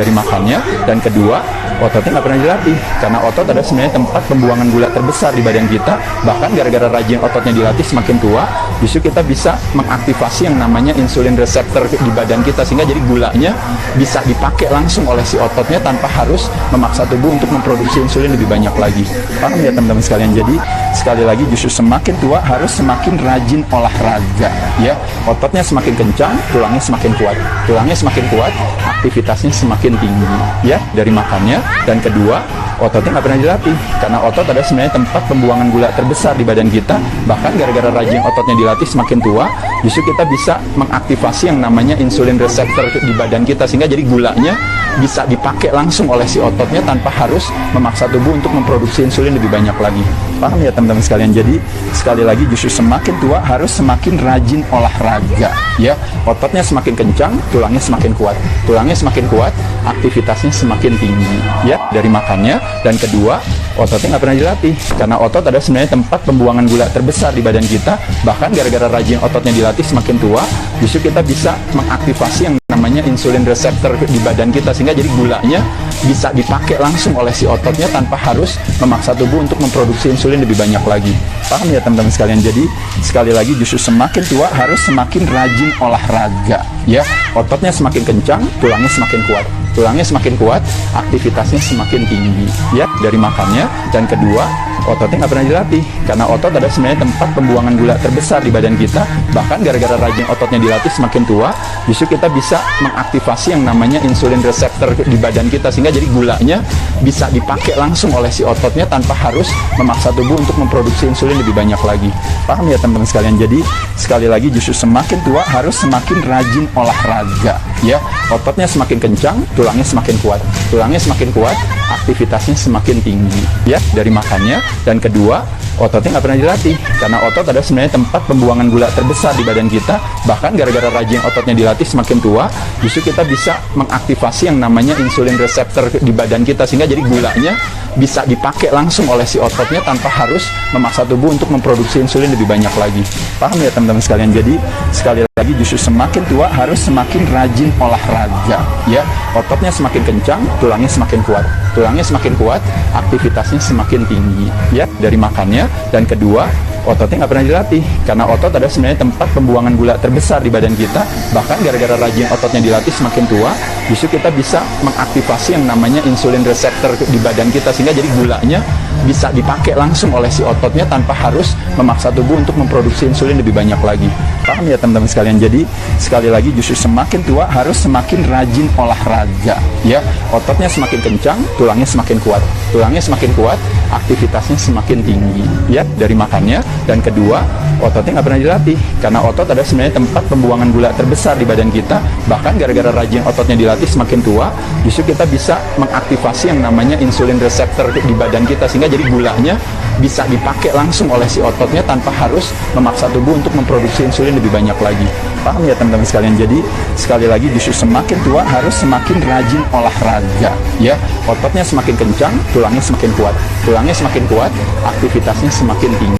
dari makannya. Dan kedua, ototnya nggak pernah dilatih, karena otot adalah sebenarnya tempat pembuangan gula terbesar di badan kita. Bahkan gara-gara rajin ototnya dilatih, semakin tua justru kita bisa mengaktifasi yang namanya insulin reseptor di badan kita, sehingga jadi gulanya bisa dipakai langsung oleh si ototnya tanpa harus memaksa tubuh untuk memproduksi insulin lebih banyak lagi. Paham ya teman-teman sekalian? Jadi sekali lagi, justru semakin tua harus semakin rajin olahraga ya. Ototnya semakin kencang, tulangnya semakin kuat. Tulangnya semakin kuat, aktivitasnya semakin tinggi ya, dari makannya. Dan kedua, ototnya nggak pernah dilatih, karena otot adalah sebenarnya tempat pembuangan gula terbesar di badan kita. Bahkan gara-gara rajin ototnya dilatih, semakin tua justru kita bisa mengaktifasi yang namanya insulin reseptor di badan kita, sehingga jadi gulanya bisa dipakai langsung oleh si ototnya tanpa harus memaksa tubuh untuk memproduksi insulin lebih banyak lagi. Paham ya teman-teman sekalian? Jadi sekali lagi, justru semakin tua harus semakin rajin olahraga ya. Ototnya semakin kencang, tulangnya semakin kuat. Tulangnya semakin kuat, aktivitasnya semakin tinggi ya, dari makannya. Dan kedua, ototnya nggak pernah dilatih, karena otot adalah sebenarnya tempat pembuangan gula terbesar di badan kita. Bahkan gara-gara rajin ototnya dilatih, semakin tua justru kita bisa mengaktifasi yang namanya insulin reseptor di badan kita, sehingga jadi gulanya bisa dipakai langsung oleh si ototnya tanpa harus memaksa tubuh untuk memproduksi insulin lebih banyak lagi. Paham ya teman-teman sekalian? Jadi sekali lagi, justru semakin tua harus semakin rajin olahraga ya. Ototnya semakin kencang, tulangnya semakin kuat. Tulangnya semakin kuat, aktivitasnya semakin tinggi ya, dari makannya. Dan kedua, ototnya nggak pernah dilatih, karena otot adalah sebenarnya tempat pembuangan gula terbesar di badan kita. Bahkan gara-gara rajin ototnya dilatih, semakin tua justru kita bisa mengaktifasi yang namanya insulin reseptor di badan kita, sehingga jadi gulanya bisa dipakai langsung oleh si ototnya tanpa harus memaksa tubuh untuk memproduksi insulin lebih banyak lagi. Paham ya teman-teman sekalian? Jadi sekali lagi, justru semakin tua harus semakin rajin olahraga ya. Ototnya semakin kencang, tulangnya semakin kuat. Tulangnya semakin kuat, aktivitasnya semakin tinggi ya, dari makannya. Dan kedua, ototnya nggak pernah dilatih, karena otot adalah sebenarnya tempat pembuangan gula terbesar di badan kita. Bahkan gara-gara rajin ototnya dilatih, semakin tua justru kita bisa mengaktifasi yang namanya insulin reseptor di badan kita, sehingga jadi gulanya bisa dipakai langsung oleh si ototnya tanpa harus memaksa tubuh untuk memproduksi insulin lebih banyak lagi. Paham ya teman-teman sekalian? Jadi sekali lagi, justru semakin tua harus semakin rajin olahraga ya. Ototnya semakin kencang, tulangnya semakin kuat. Tulangnya semakin kuat, aktivitasnya semakin tinggi ya, dari makannya. Dan kedua, ototnya nggak pernah dilatih, karena otot adalah sebenarnya tempat pembuangan gula terbesar di badan kita. Bahkan gara-gara rajin ototnya dilatih, semakin tua justru kita bisa mengaktifasi yang namanya insulin reseptor di badan kita, sehingga jadi gulanya bisa dipakai langsung oleh si ototnya tanpa harus memaksa tubuh untuk memproduksi insulin lebih banyak lagi. Paham ya teman-teman sekalian? Jadi sekali lagi, justru semakin tua harus semakin rajin olahraga ya. Ototnya semakin kencang, tulangnya semakin kuat. Tulangnya semakin kuat, aktivitasnya semakin tinggi ya, dari makannya. Dan kedua, ototnya nggak pernah dilatih, karena otot adalah sebenarnya tempat pembuangan gula terbesar di badan kita. Bahkan gara-gara rajin ototnya dilatih, semakin tua justru kita bisa mengaktifasi yang namanya insulin reseptor di badan kita, sehingga jadi gulanya bisa dipakai langsung oleh si ototnya tanpa harus memaksa tubuh untuk memproduksi insulin lebih banyak lagi. Paham ya teman-teman sekalian? Jadi sekali lagi, justru semakin tua harus semakin rajin olahraga ya. Ototnya semakin kencang, tulangnya semakin kuat. Tulangnya semakin kuat, aktivitasnya semakin tinggi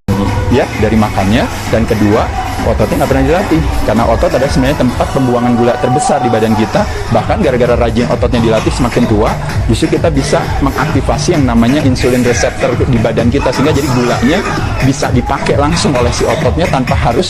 ya, dari makannya. Dan kedua, ototnya nggak pernah dilatih, karena otot adalah sebenarnya tempat pembuangan gula terbesar di badan kita. Bahkan gara-gara rajin ototnya dilatih, semakin tua justru kita bisa mengaktifasi yang namanya insulin reseptor di badan kita, sehingga jadi gulanya bisa dipakai langsung oleh si ototnya tanpa harus